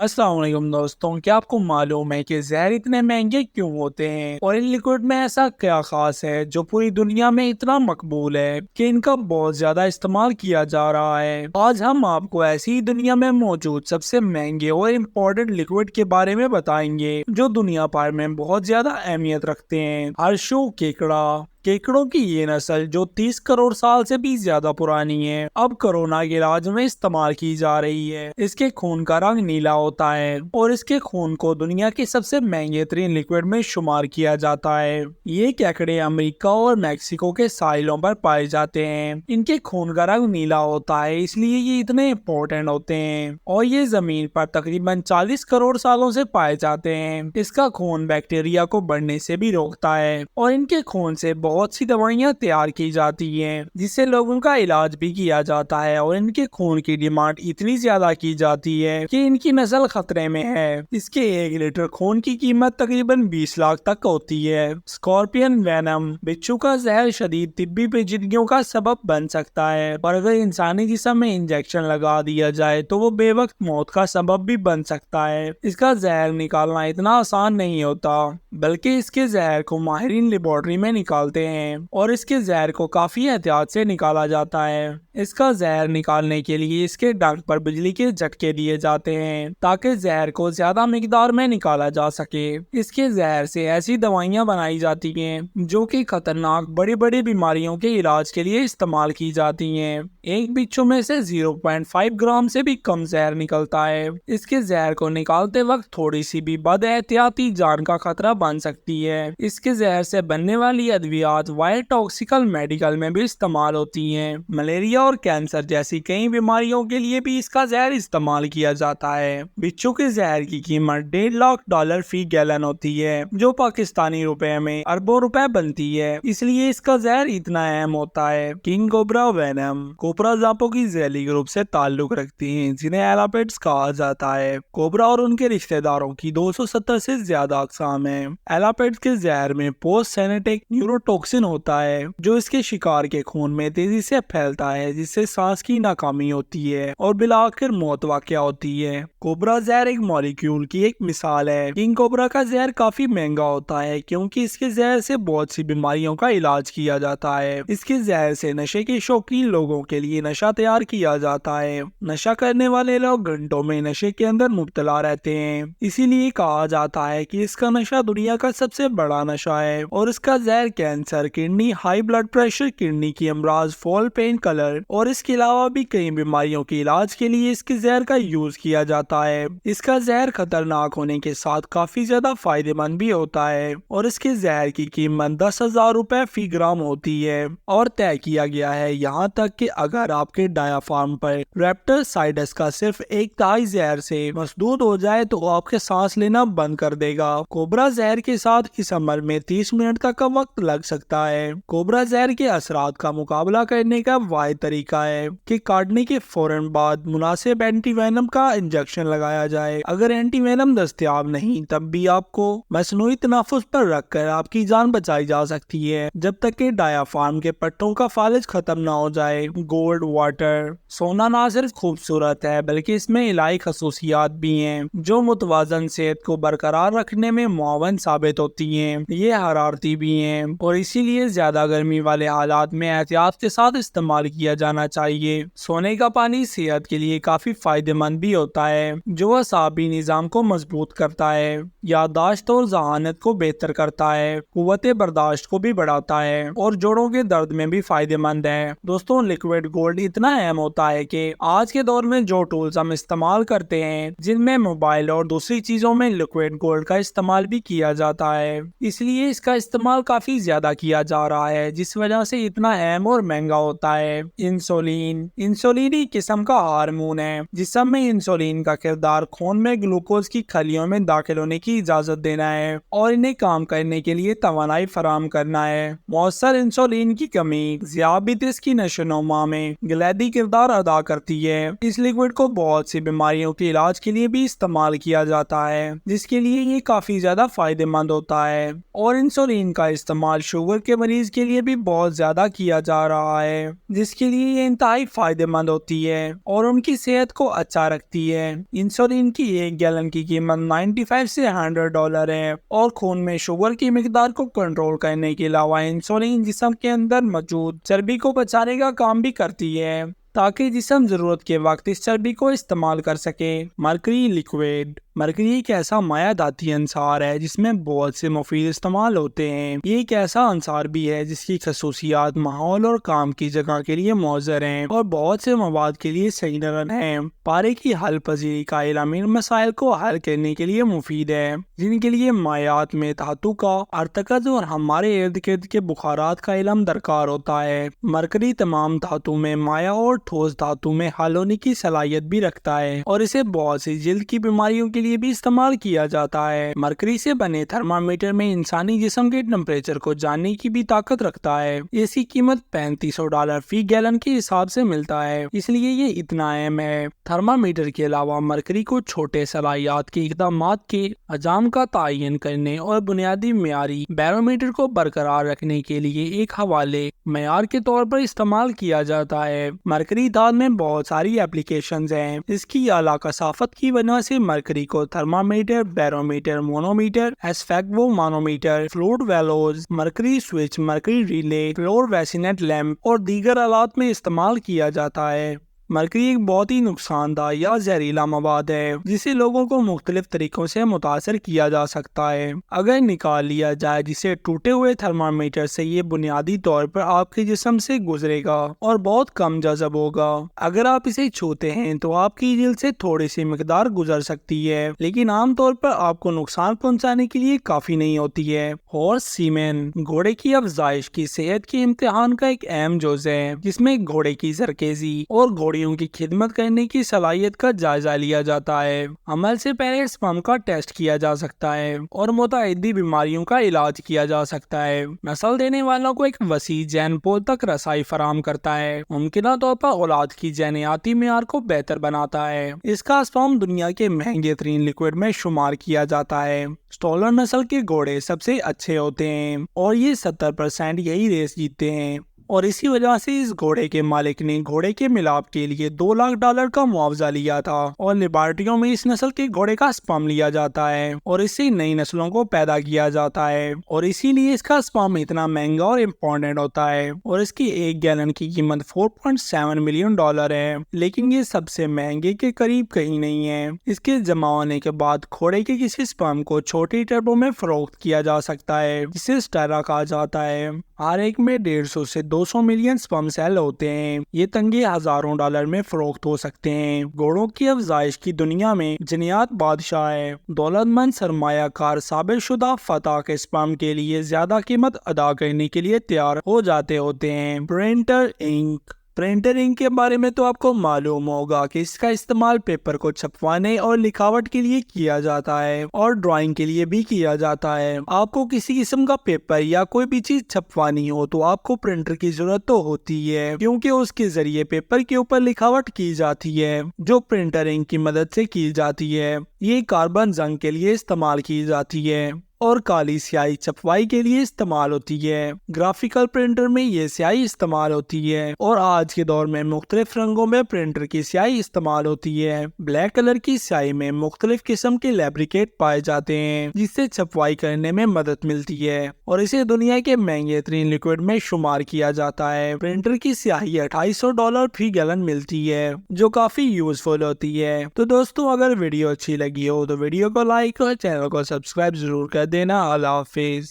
अस्सलाम वालेकुम दोस्तों, क्या आपको मालूम है कि जहर इतने महंगे क्यों होते हैं और इन लिक्विड में ऐसा क्या खास है जो पूरी दुनिया में इतना मकबूल है कि इनका बहुत ज्यादा इस्तेमाल किया जा रहा है। आज हम आपको ऐसी ही दुनिया में मौजूद सबसे महंगे और इम्पोर्टेंट लिक्विड के बारे में बताएंगे जो दुनिया भर में बहुत ज्यादा अहमियत रखते हैं। हर्षो केकड़ा केकड़ों की ये नस्ल जो 30 करोड़ साल से भी ज्यादा पुरानी है, अब कोरोना के इलाज में इस्तेमाल की जा रही है। इसके खून का रंग नीला होता है और इसके खून को दुनिया के सबसे महंगे तरीन लिक्विड में शुमार किया जाता है। ये केकड़े अमेरिका और मैक्सिको के साहिलों पर पाए जाते हैं। इनके खून का रंग नीला होता है, इसलिए ये इतने इम्पोर्टेंट होते हैं और ये जमीन पर तकरीबन 40 करोड़ सालों से पाए जाते हैं। इसका खून बैक्टीरिया को बढ़ने से भी रोकता है और इनके खून से बहुत सी दवाइयाँ तैयार की जाती हैं जिससे लोगों का इलाज भी किया जाता है और इनके खून की डिमांड इतनी ज्यादा की जाती है कि इनकी नस्ल खतरे में है। इसके 1 लीटर खून की कीमत तकरीबन 20 लाख तक होती है। स्कॉर्पियन वेनम बिच्छू का जहर शदीद तिब्बी पेचीदगियों का सबब बन सकता है और अगर इंसानी जिस्म में इंजेक्शन लगा दिया जाए तो वो बेवक्त मौत का सबब भी बन सकता है। इसका जहर निकालना इतना आसान नहीं होता, बल्कि इसके जहर को माहिरीन लेबोरेटरी में निकालते हैं और इसके जहर को काफी एहतियात से निकाला जाता है। इसका जहर निकालने के लिए इसके डंक पर बिजली के झटके दिए जाते हैं ताकि जहर को ज्यादा मिकदार में निकाला जा सके। इसके जहर से ऐसी दवाइयां बनाई जाती हैं जो कि खतरनाक बड़ी बड़ी बीमारियों के इलाज के लिए इस्तेमाल की जाती हैं। एक बिच्छू में से 0.5 ग्राम से भी कम जहर निकलता है। इसके जहर को निकालते वक्त थोड़ी सी भी बदएहतियाती जान का खतरा बन सकती है। इसके जहर से बनने वाली अद्वियात वायर टॉक्सिकल मेडिकल में भी इस्तेमाल होती हैं। मलेरिया और कैंसर जैसी कई बीमारियों के लिए भी इसका जहर इस्तेमाल किया जाता है। बिच्छू के जहर की कीमत $1.5 लाख फी गैलन होती है जो पाकिस्तानी रुपए में अरबों रुपए बनती है, इसलिए इसका जहर इतना अहम होता है। किंग कोबरा वेनम कोबरा जापों की जैली ग्रुप से ताल्लुक रखती हैं जिन्हें एलापेट्स कहा जाता है। कोबरा और उनके रिश्तेदारों की 270 से ज्यादा अक़साम है। एलापेट्स के जहर में पोस्ट सेनेटिक न्यूरोटॉक्सिन होता है जो इसके शिकार के खून में तेजी से फैलता है जिससे सांस की नाकामी होती है और बिलाखिर मौत वाक़या होती है। कोबरा जहर एक मॉलिक्यूल की एक मिसाल है। किंग कोबरा का जहर काफी महंगा होता है क्योंकि इसके जहर से बहुत सी बीमारियों का इलाज किया जाता है। इसके जहर से नशे के शौकीन लोगों के लिए नशा तैयार किया जाता है। नशा करने वाले लोग घंटों में नशे के अंदर मुब्तला रहते हैं, इसीलिए कहा जाता है कि इसका नशा दुनिया का सबसे बड़ा नशा है और इसका जहर cancer, kidney, high blood pressure, kidney की अमराज, फॉल, पेन कलर और इसके अलावा भी कई बीमारियों के इलाज के लिए इसके जहर का यूज किया जाता है। इसका जहर खतरनाक होने के साथ काफी ज्यादा फायदेमंद भी होता है और इसके जहर की कीमत 10,000 रुपए फी ग्राम होती है और तय किया गया है यहाँ तक कि अगर आपके डायाफ्राम पर रेप्टोसाइडस का सिर्फ 1/3 जहर से मसदूद हो जाए तो आपके सांस लेना बंद कर देगा। कोबरा जहर के साथ इस अमल में 30 मिनट तक का वक्त लग सकता है। कोबरा जहर के असरात का मुकाबला करने का वाहिद तरीका है कि काटने के फौरन बाद मुनासिब एंटीवेनम का इंजेक्शन लगाया जाए। अगर एंटीवेनम दस्तयाब नहीं तब भी आपको मसनूई तनाफुस पर रखकर आपकी जान बचाई जा सकती है जब तक कि डायाफ्राम के पट्टों का फालिज खत्म ना हो जाए। गोल्ड वाटर सोना ना सिर्फ खूबसूरत है बल्कि इसमें इलाही खसूसियात भी हैं जो मुतवाजन सेहत को बरकरार रखने में मुआवन साबित होती हैं। ये हरारती भी हैं और इसीलिए ज्यादा गर्मी वाले हालात में एहतियात के साथ इस्तेमाल किया जाना चाहिए। सोने का पानी सेहत के लिए काफी फायदेमंद भी होता है जो असाबी निजाम को मजबूत करता है, याददाश्त और जहानत को बेहतर करता है, कुव्वते बर्दाश्त को भी बढ़ाता है और जोड़ों के दर्द में भी फायदेमंद है। दोस्तों, लिक्विड गोल्ड इतना अहम होता है कि आज के दौर में जो टूल्स हम इस्तेमाल करते हैं जिनमें मोबाइल और दूसरी चीजों में लिक्विड गोल्ड का इस्तेमाल भी किया जाता है, इसलिए इसका इस्तेमाल काफी ज्यादा किया जा रहा है जिस वजह से इतना अहम और महंगा होता है। इंसुलिन एक किस्म का हार्मोन है जिसमें में इंसुलिन का किरदार खून में ग्लूकोज की खलियों में दाखिल होने की इजाजत देना है और इन्हें काम करने के लिए तवानाई फराहम करना है। मौसर इंसुलिन की कमी ज़ियाबितिस की नशोनुमा में गलैदी किरदार अदा करती है। इस लिक्विड को बहुत सी बीमारियों के इलाज के लिए भी इस्तेमाल किया जाता है जिसके लिए ये काफी ज्यादा फायदेमंद होता है और इंसुलिन का इस्तेमाल شوگر کے مریض کے لیے بھی بہت زیادہ کیا جا رہا ہے، جس کے لیے یہ انتہائی فائدہ مند ہوتی ہے اور ان کی صحت کو اچھا رکھتی ہے۔ انسولین کی 1 گیلن کی قیمت $95 سے $100 ہے، اور خون میں شوگر کی مقدار کو کنٹرول کرنے کے علاوہ انسولین جسم کے اندر موجود چربی کو بچانے کا کام بھی کرتی ہے تاکہ جسم ضرورت کے وقت اس چربی کو استعمال کر سکے۔ Mercury liquid. مرکری ایک ایسا مائع دھاتی عنصر ہے جس میں بہت سے مفید استعمال ہوتے ہیں۔ یہ ایک ایسا عنصر بھی ہے جس کی خصوصیات ماحول اور کام کی جگہ کے لیے مؤثر ہیں اور بہت سے مواد کے لیے صحیح نرم ہیں۔ پارے کی حل پذیری کا علم ان مسائل کو حل کرنے کے لیے مفید ہے جن کے لیے مائعات میں دھاتوں کا ارتکاز اور ہمارے ارد گرد کے بخارات کا علم درکار ہوتا ہے۔ مرکری تمام دھاتوں میں مائع اور ٹھوس دھاتوں میں حل ہونے کی صلاحیت بھی رکھتا ہے اور اسے بہت سی جلد کی بیماریوں کے لیے بھی استعمال کیا جاتا ہے۔ مرکری سے بنے تھرمامیٹر میں انسانی جسم کے ٹمپریچر کو جاننے کی بھی طاقت رکھتا ہے۔ اس کی قیمت $3500 فی گیلن کے حساب سے ملتا ہے، اس لیے یہ اتنا اہم ہے۔ تھرمامیٹر کے علاوہ مرکری کو چھوٹے صلاحیت کے اقدامات کے حجم کا تعین کرنے اور بنیادی معیاری بیرومیٹر کو برقرار رکھنے کے لیے ایک حوالے معیار کے طور پر استعمال کیا جاتا ہے۔ مرکری دھات میں بہت ساری اپلیکیشنز ہیں۔ اس کی اعلیٰ کثافت کی وجہ سے مرکری کو thermometer, barometer, manometer, sphygmomanometer, fluid valves, mercury switch, mercury relay, fluorescent lamp اور دیگر آلات میں استعمال کیا جاتا ہے۔ مرکری ایک بہت ہی نقصان دہ یا زہریلا مواد ہے جسے لوگوں کو مختلف طریقوں سے متاثر کیا جا سکتا ہے۔ اگر نکال لیا جائے جسے ٹوٹے ہوئے تھرمامیٹر سے یہ بنیادی طور پر آپ کے جسم سے گزرے گا اور بہت کم جذب ہوگا۔ اگر آپ اسے چھوتے ہیں تو آپ کی جلد سے تھوڑی سی مقدار گزر سکتی ہے، لیکن عام طور پر آپ کو نقصان پہنچانے کے لیے کافی نہیں ہوتی ہے۔ ہارس سیمن گھوڑے کی افزائش کی صحت کے امتحان کا ایک اہم جز ہے جس میں گھوڑے کی زرخیزی اور گھوڑیوں کی خدمت کرنے کی صلاحیت کا جائزہ لیا جاتا ہے۔ عمل سے پہلے سپرم کا ٹیسٹ کیا جا سکتا ہے اور متعدی بیماریوں کا علاج کیا جا سکتا ہے۔ نسل دینے والوں کو ایک وسیع جین پول تک رسائی فراہم کرتا ہے، ممکنہ طور پر اولاد کی جینیاتی معیار کو بہتر بناتا ہے۔ اس کا سپرم دنیا کے مہنگے ترین لیکوئڈ میں شمار کیا جاتا ہے۔ سٹولر نسل کے گھوڑے سب سے اچھے ہوتے ہیں اور یہ 70% یہی ریس جیتتے ہیں، اور اسی وجہ سے اس گھوڑے کے مالک نے گھوڑے کے ملاپ کے لیے $2 لاکھ کا معاوضہ لیا تھا، اور لیبارٹریوں میں اس نسل کے گھوڑے کا سپرم لیا جاتا ہے اور اس سے نئی نسلوں کو پیدا کیا جاتا ہے، اور اسی لیے اس کا سپرم اتنا مہنگا اور امپورٹنٹ ہوتا ہے، اور اس کی 1 گیلن کی قیمت $4.7 ملین ہے، لیکن یہ سب سے مہنگے کے قریب کہیں نہیں ہے۔ اس کے جمع ہونے کے بعد گھوڑے کے کسی سپرم کو چھوٹی ٹربوں میں فروخت کیا جا سکتا ہے جسے سٹیرا کہا جاتا ہے۔ ہر ایک میں 150 سے 200 ملین سپرم سیل ہوتے ہیں۔ یہ تنگے ہزاروں ڈالر میں فروخت ہو سکتے ہیں۔ گھوڑوں کی افزائش کی دنیا میں جنیات بادشاہ ہے۔ دولت مند سرمایہ کار ثابت شدہ فتح کے سپرم کے لیے زیادہ قیمت ادا کرنے کے لیے تیار ہو جاتے ہوتے ہیں۔ پرنٹر انک کے بارے میں تو آپ کو معلوم ہوگا کہ اس کا استعمال پیپر کو چھپوانے اور لکھاوٹ کے لیے کیا جاتا ہے اور ڈرائنگ کے لیے بھی کیا جاتا ہے۔ آپ کو کسی قسم کا پیپر یا کوئی بھی چیز چھپوانی ہو تو آپ کو پرنٹر کی ضرورت تو ہوتی ہے، کیونکہ اس کے ذریعے پیپر کے اوپر لکھاوٹ کی جاتی ہے جو پرنٹر انک کی مدد سے کی جاتی ہے۔ یہ کاربن زنگ کے لیے استعمال کی جاتی ہے اور کالی سیاہی چھپوائی کے لیے استعمال ہوتی ہے۔ گرافیکل پرنٹر میں یہ سیاہی استعمال ہوتی ہے، اور آج کے دور میں مختلف رنگوں میں پرنٹر کی سیاہی استعمال ہوتی ہے۔ بلیک کلر کی سیاہی میں مختلف قسم کے لیبریکیٹ پائے جاتے ہیں جس سے چھپوائی کرنے میں مدد ملتی ہے، اور اسے دنیا کے مہنگے ترین لیکوئڈ میں شمار کیا جاتا ہے۔ پرنٹر کی سیاہی $250 فی گیلن ملتی ہے جو کافی یوزفل ہوتی ہے۔ تو دوستو، اگر ویڈیو اچھی لگی ہو تو ویڈیو کو لائک اور چینل کو سبسکرائب ضرور کر دینا۔ اللہ حافظ۔